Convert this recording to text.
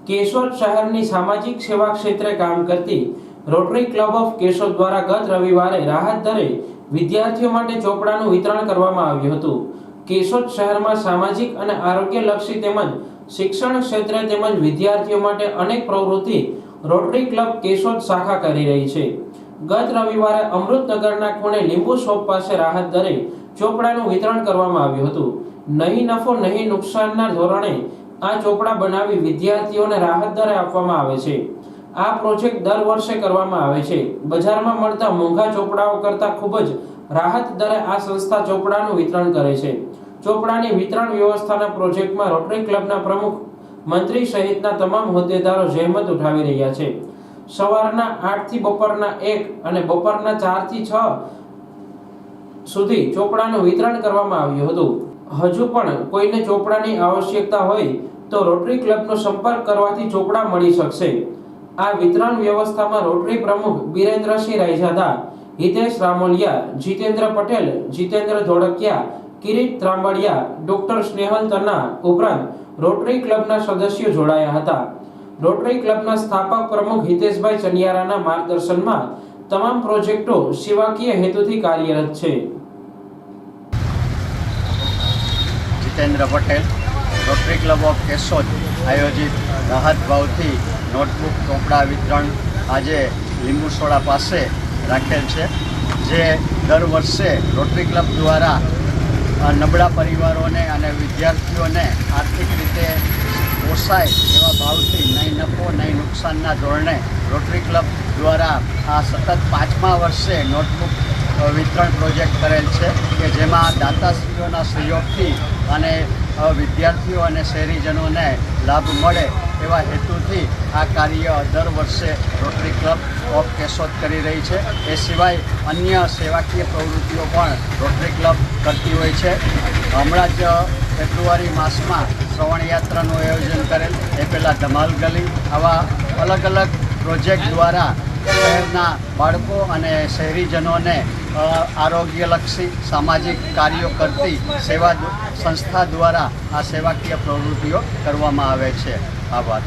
કેશોદ શહેરની સામાજિક સેવા ક્ષેત્રે કામ કરતી રોટરી ક્લબ ઓફ કેશોદ દ્વારા ગત રવિવારે રાહત દરે વિદ્યાર્થીઓ માટે ચોપડાનું વિતરણ કરવામાં આવ્યું હતું। કેશોદ શહેરમાં સામાજિક અને આરોગ્યલક્ષી તેમજ શિક્ષણ ક્ષેત્રે તેમજ વિદ્યાર્થીઓ માટે અનેક પ્રવૃત્તિ રોટરી ક્લબ કેશોદ શાખા કરી રહી છે। ગત રવિવારે અમૃતનગરના ખૂણે લીંબુ શોપ પાસે રાહત દરે ચોપડાનું વિતરણ કરવામાં આવ્યું હતું। નહીં નફો નહીં નુકસાનના ધોરણે આ ચોપડા બનાવી વિદ્યાર્થીઓને રાહત દરે આપવામાં આવે છે। આ પ્રોજેક્ટ દર વર્ષે કરવામાં આવે છે। બજારમાં મળતા મોંઘા ચોપડાઓ કરતાં ખૂબ જ રાહત દરે આ સંસ્થા ચોપડાનું વિતરણ કરે છે। ચોપડાની વિતરણ વ્યવસ્થાના પ્રોજેક્ટમાં રોટરી ક્લબના પ્રમુખ, મંત્રી સહિતના તમામ હોદ્દેદારો જહેમત ઉઠાવી રહ્યા છે। સવારના 8 થી બપોરના 1 અને બપોરના 4 થી 6 સુધી ચોપડાનું વિતરણ કરવામાં આવ્યું હતું। હજુ પણ કોઈને ચોપડાની આવશ્યકતા હોય તો રોટરી ક્લબનો સંપર્ક કરવાથી ચોપડા મળી શકશે। આ વિતરણ વ્યવસ્થામાં રોટરી પ્રમુખ બિરેન્દ્રસિંહ રાયજાદા, હિતેશ રામોલિયા, જીતેન્દ્ર પટેલ, જીતેન્દ્ર ધોળકિયા, કિરીટ ત્રાંબડિયા, ડોક્ટર સ્નેહલ તન્ના ઉપરાંત રોટરી ક્લબના સદસ્યો જોડાયા હતા। રોટરી ક્લબના સ્થાપક પ્રમુખ હિતેશભાઈ ચનિયારાના માર્ગદર્શનમાં તમામ પ્રોજેક્ટો સેવાકીય હેતુથી કાર્યરત છે। Jitendra Patel, rotary club of Keshod આયોજિત રાહત ભાવથી નોટબુક ચોપડા વિતરણ આજે લીંબુ સોડા પાસે રાખેલ છે, જે દર વર્ષે રોટરી ક્લબ દ્વારા નબળા પરિવારોને અને વિદ્યાર્થીઓને આર્થિક રીતે પોસાય એવા ભાવથી નહીં નફો નહીં નુકસાનના ધોરણે રોટરી ક્લબ દ્વારા આ સતત 5મા વર્ષે નોટબુક વિતરણ પ્રોજેક્ટ કરેલ છે, કે જેમાં દાતાશ્રીઓના સહયોગથી અને વિદ્યાર્થીઓ અને શહેરીજનોને લાભ મળે એવા હેતુથી આ કાર્ય દર વર્ષે રોટરી ક્લબ ઓફ કેશોદ કરી રહી છે। એ સિવાય અન્ય સેવાકીય પ્રવૃત્તિઓ પણ રોટરી ક્લબ કરતી હોય છે। હમણાં જ ફેબ્રુઆરી માસમાં શ્રવણ યાત્રાનું આયોજન કરેલ, એ પહેલાં ધમાલ ગલી, આવા અલગ અલગ પ્રોજેક્ટ દ્વારા શહેરના બાળકો અને શહેરીજનોને આરોગ્યલક્ષી સામાજિક કાર્યો કરતી સેવા સંસ્થા દ્વારા આ સેવાકીય પ્રવૃત્તિઓ કરવામાં આવે છે। આભાર।